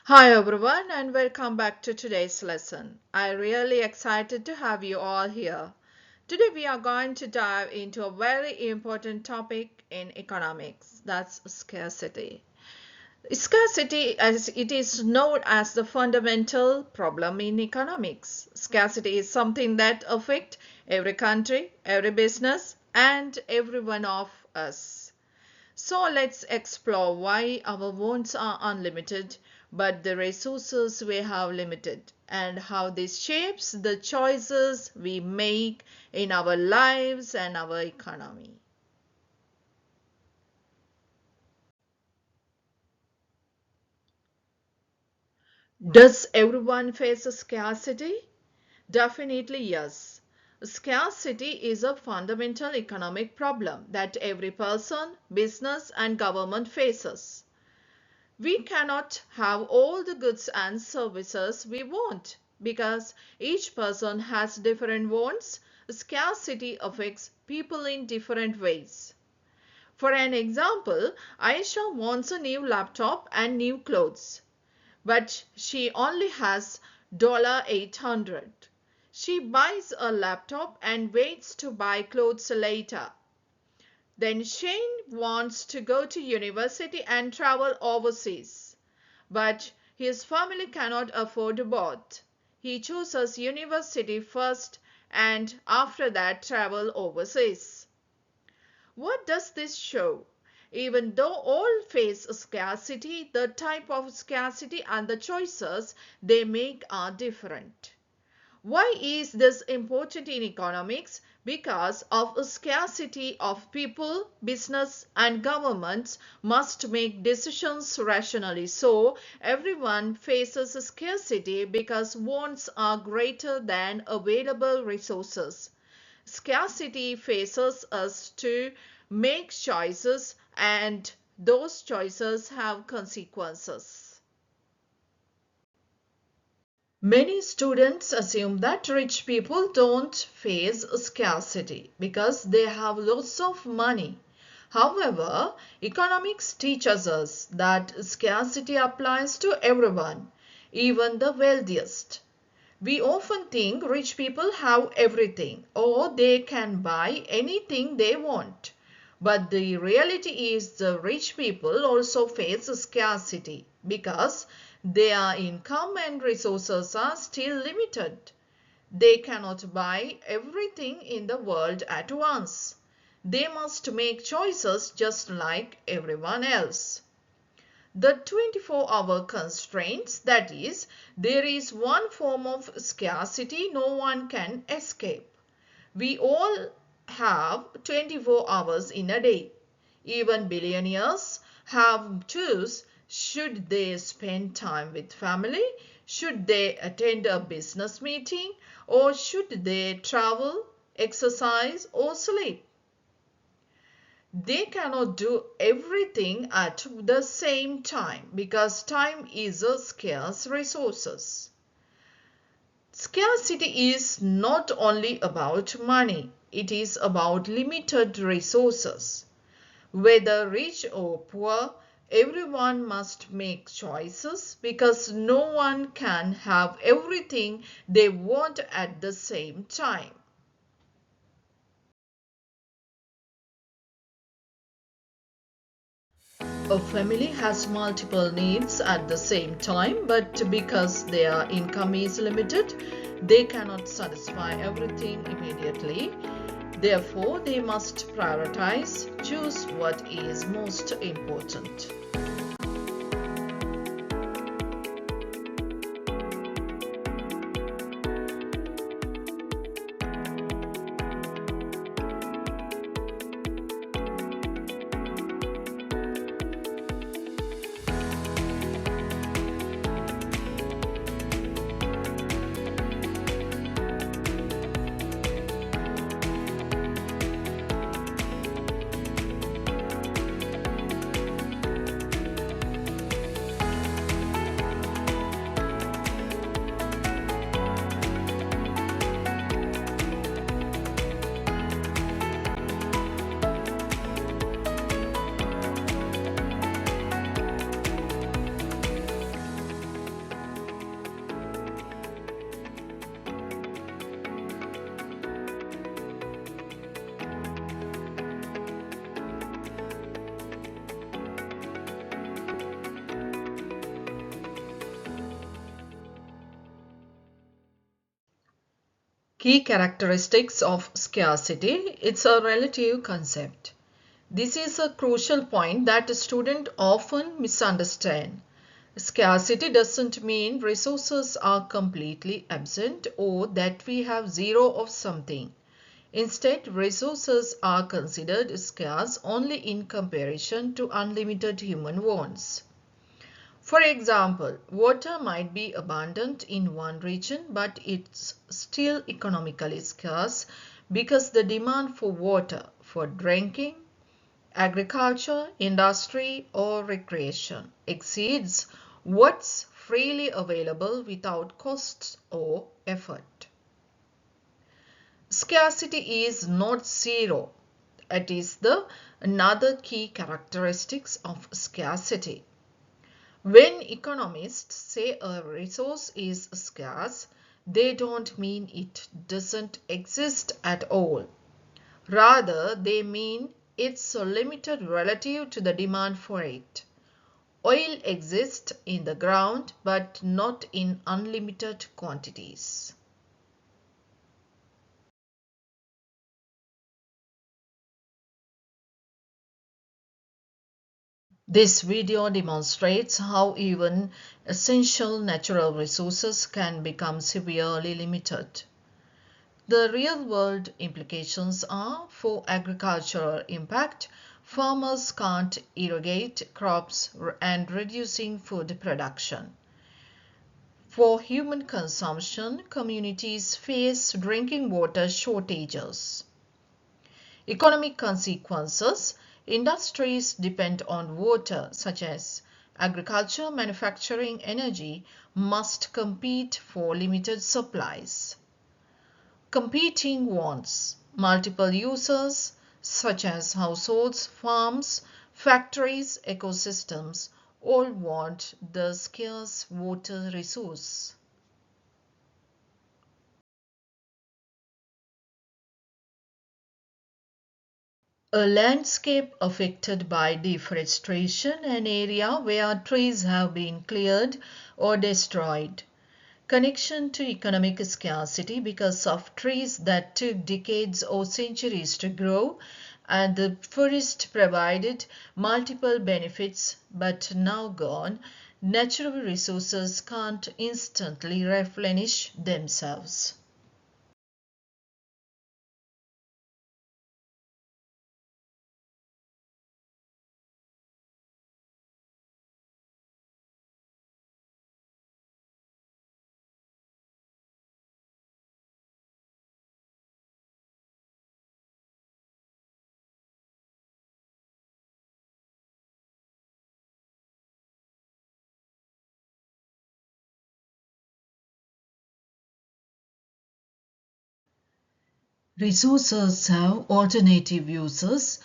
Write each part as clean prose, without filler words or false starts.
Hi everyone and welcome back to today's lesson. I'm really excited to have you all here. Today we are going to dive into a very important topic in economics, that's scarcity. Scarcity, as it is known as the fundamental problem in economics. Scarcity is something that affects every country, every business, and every one of us. So let's explore why our wants are unlimited, but the resources we have limited, and how this shapes the choices we make in our lives and our economy. Does everyone face a scarcity? Definitely yes. Scarcity is a fundamental economic problem that every person, business, and government faces. We cannot have all the goods and services we want because each person has different wants. Scarcity affects people in different ways. For an example, Aisha wants a new laptop and new clothes, but she only has $800. She buys a laptop and waits to buy clothes later. Then Shane wants to go to university and travel overseas. But his family cannot afford both. He chooses university first and after that travel overseas. What does this show? Even though all face scarcity, the type of scarcity and the choices they make are different. Why is this important in economics? Because of a scarcity of people, business and governments must make decisions rationally. So everyone faces a scarcity because wants are greater than available resources. Scarcity faces us to make choices and those choices have consequences. Many students assume that rich people don't face scarcity because they have lots of money. However, economics teaches us that scarcity applies to everyone, even the wealthiest. We often think rich people have everything or they can buy anything they want. But the reality is the rich people also face scarcity because their income and resources are still limited. They cannot buy everything in the world at once. They must make choices just like everyone else. The 24-hour constraints, that is, there is one form of scarcity no one can escape. We all have 24 hours in a day. Even billionaires have choose should they spend time with family, should they attend a business meeting, or should they travel, exercise, or sleep. They cannot do everything at the same time because time is a scarce resource. Scarcity is not only about money, it is about limited resources. Whether rich or poor, everyone must make choices because no one can have everything they want at the same time. A family has multiple needs at the same time, but because their income is limited, they cannot satisfy everything immediately. Therefore, they must prioritize, choose what is most important. Key characteristics of scarcity. It's a relative concept. This is a crucial point that students often misunderstand. Scarcity doesn't mean resources are completely absent or that we have zero of something. Instead, resources are considered scarce only in comparison to unlimited human wants. For example, water might be abundant in one region, but it's still economically scarce because the demand for water for drinking, agriculture, industry, or recreation exceeds what's freely available without costs or effort. Scarcity is not zero. It is the another key characteristics of scarcity. When economists say a resource is scarce, they don't mean it doesn't exist at all. Rather, they mean it's limited relative to the demand for it. Oil exists in the ground but not in unlimited quantities. This video demonstrates how even essential natural resources can become severely limited. The real-world implications are for agricultural impact. Farmers can't irrigate crops and reducing food production. For human consumption, communities face drinking water shortages. Economic consequences. Industries depend on water, such as agriculture, manufacturing, energy, must compete for limited supplies. Competing wants. Multiple users, such as households, farms, factories, ecosystems, all want the scarce water resource. A landscape affected by deforestation, an area where trees have been cleared or destroyed. Connection to economic scarcity because of trees that took decades or centuries to grow, and the forest provided multiple benefits but now gone. Natural resources can't instantly replenish themselves. Resources have alternative uses.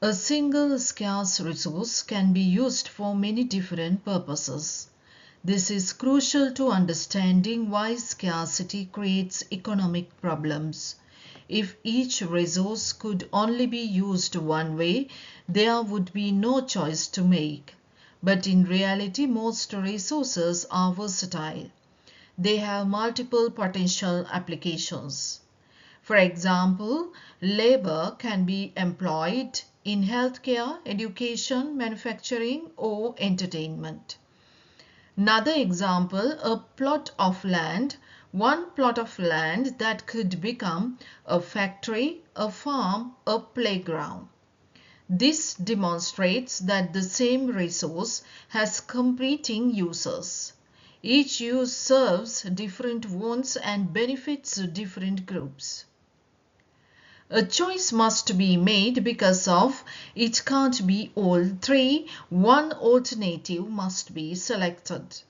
A single scarce resource can be used for many different purposes. This is crucial to understanding why scarcity creates economic problems. If each resource could only be used one way, there would be no choice to make. But in reality, most resources are versatile. They have multiple potential applications. For example, labor can be employed in healthcare, education, manufacturing, or entertainment. Another example, a plot of land, one plot of land that could become a factory, a farm, a playground. This demonstrates that the same resource has competing uses. Each use serves different wants and benefits different groups. A choice must be made because of it can't be all three. One alternative must be selected.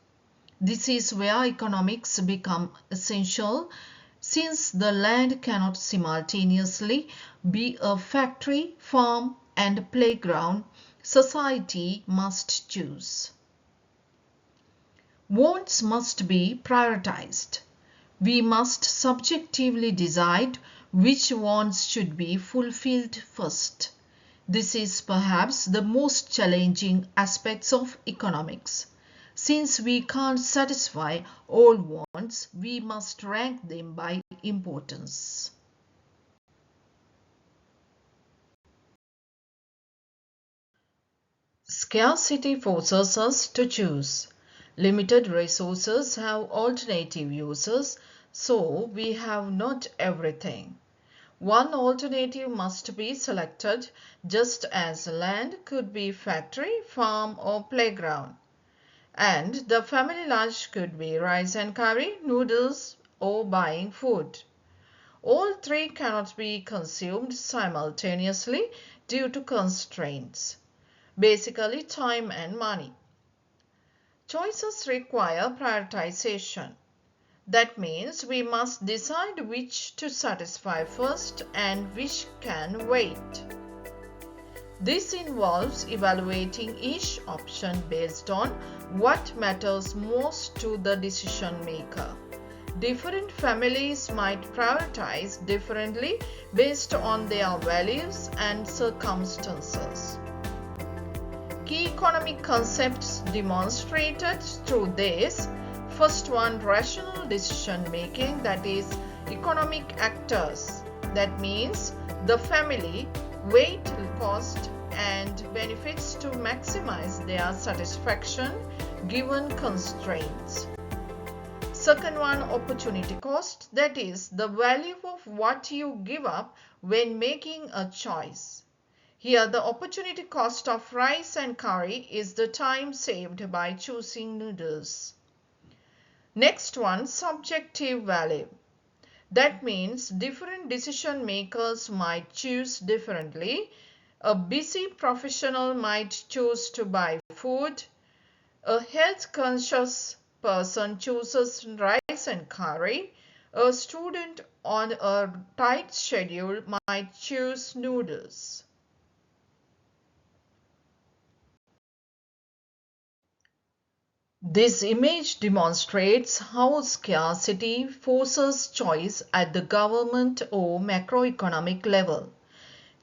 This is where economics become essential. Since the land cannot simultaneously be a factory, farm, and playground, society must choose. Wants must be prioritized. We must subjectively decide which wants should be fulfilled first. This is perhaps the most challenging aspects of economics. Since we can't satisfy all wants, we must rank them by importance. Scarcity forces us to choose. Limited resources have alternative uses, so we have not everything. One alternative must be selected, just as land could be factory, farm or playground. And the family lunch could be rice and curry, noodles or buying food. All three cannot be consumed simultaneously due to constraints, basically time and money. Choices require prioritization. That means we must decide which to satisfy first and which can wait. This involves evaluating each option based on what matters most to the decision maker. Different families might prioritize differently based on their values and circumstances. Key economic concepts demonstrated through this. First one, rational decision making, that is economic actors. That means the family weigh cost and benefits to maximize their satisfaction given constraints. Second one, opportunity cost, that is the value of what you give up when making a choice. Here the opportunity cost of rice and curry is the time saved by choosing noodles. Next one, subjective value. That means different decision makers might choose differently. A busy professional might choose to buy food. A health conscious person chooses rice and curry. A student on a tight schedule might choose noodles. This image demonstrates how scarcity forces choice at the government or macroeconomic level.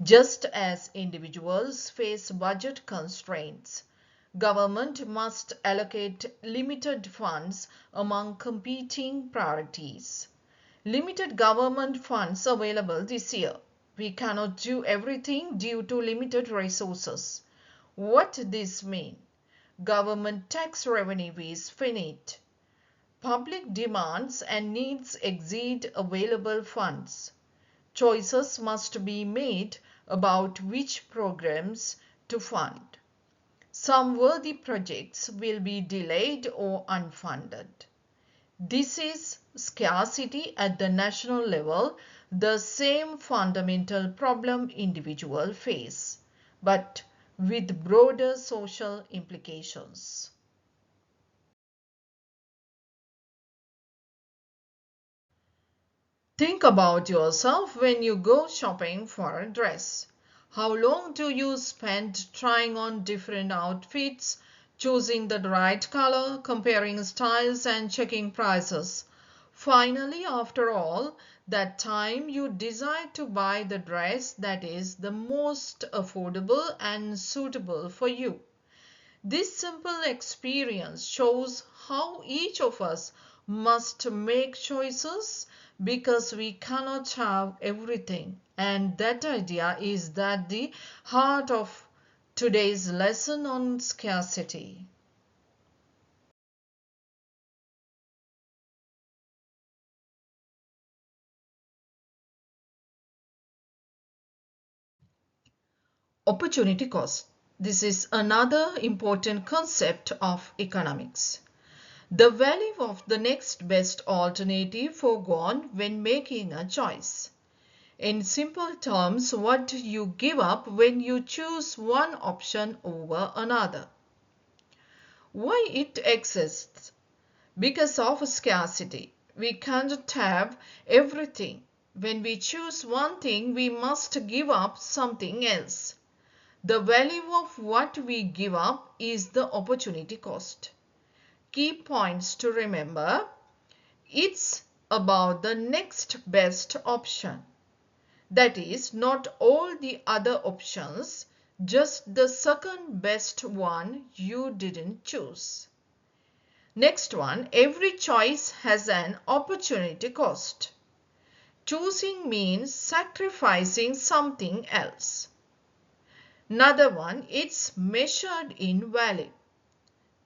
Just as individuals face budget constraints, government must allocate limited funds among competing priorities. Limited government funds available this year. We cannot do everything due to limited resources. What this means? Government tax revenue is finite. Public demands and needs exceed available funds. Choices must be made about which programs to fund. Some worthy projects will be delayed or unfunded. This is scarcity at the national level, the same fundamental problem individuals face, but with broader social implications. Think about yourself when you go shopping for a dress. How long do you spend trying on different outfits, choosing the right color, comparing styles and checking prices? Finally, after all that time, you decide to buy the dress that is the most affordable and suitable for you. This simple experience shows how each of us must make choices because we cannot have everything. And that idea is at the heart of today's lesson on scarcity. Opportunity cost. This is another important concept of economics. The value of the next best alternative foregone when making a choice. In simple terms, what you give up when you choose one option over another. Why it exists? Because of scarcity. We can't have everything. When we choose one thing, we must give up something else. The value of what we give up is the opportunity cost. Key points to remember. It's about the next best option. That is, not all the other options, just the second best one you didn't choose. Next one, every choice has an opportunity cost. Choosing means sacrificing something else. Another one, it's measured in value.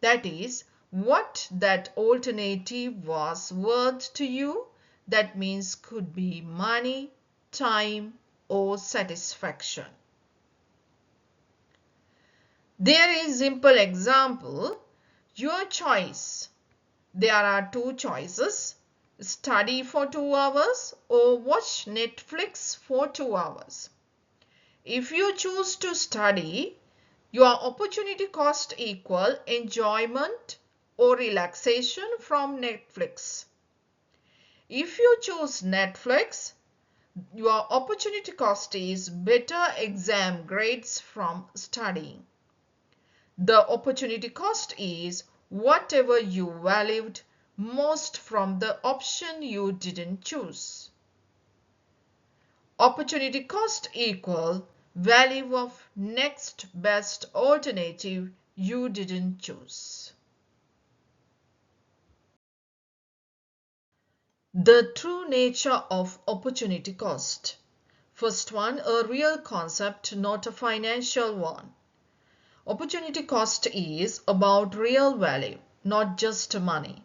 That is, what that alternative was worth to you. That means could be money, time, or satisfaction. There is simple example. Your choice. There are two choices. Study for 2 hours or watch Netflix for 2 hours. If you choose to study, your opportunity cost equal enjoyment or relaxation from Netflix. If you choose Netflix, your opportunity cost is better exam grades from studying. The opportunity cost is whatever you valued most from the option you didn't choose. Opportunity cost equal value of next best alternative you didn't choose. The true nature of opportunity cost. First one, a real concept, not a financial one. Opportunity cost is about real value, not just money.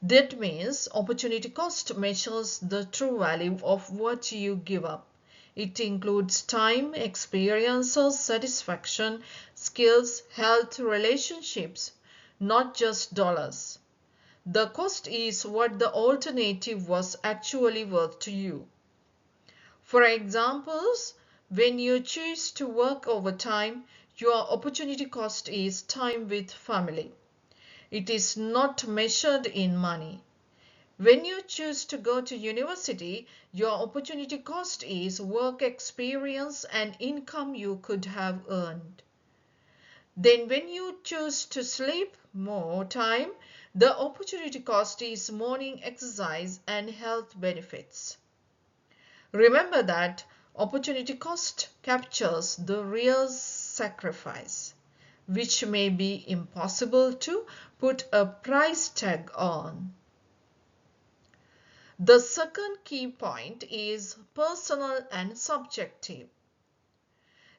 That means opportunity cost measures the true value of what you give up. It includes time, experiences, satisfaction, skills, health, relationships, not just dollars. The cost is what the alternative was actually worth to you. For examples, when you choose to work overtime, your opportunity cost is time with family. It is not measured in money. When you choose to go to university, your opportunity cost is work experience and income you could have earned. Then when you choose to sleep more time, the opportunity cost is morning exercise and health benefits. Remember that opportunity cost captures the real sacrifice, which may be impossible to put a price tag on. The second key point is personal and subjective.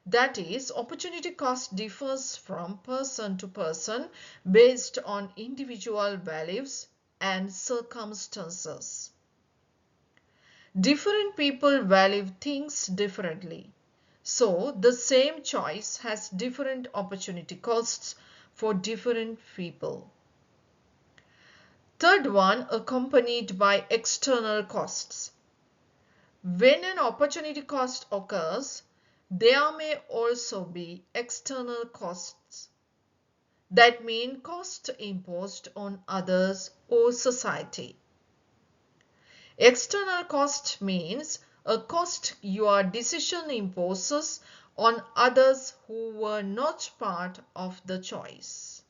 That is, opportunity cost differs from person to person based on individual values and circumstances. Different people value things differently. So, the same choice has different opportunity costs for different people. Third one, accompanied by external costs. When an opportunity cost occurs, there may also be external costs. That mean costs imposed on others or society. External cost means a cost your decision imposes on others who were not part of the choice.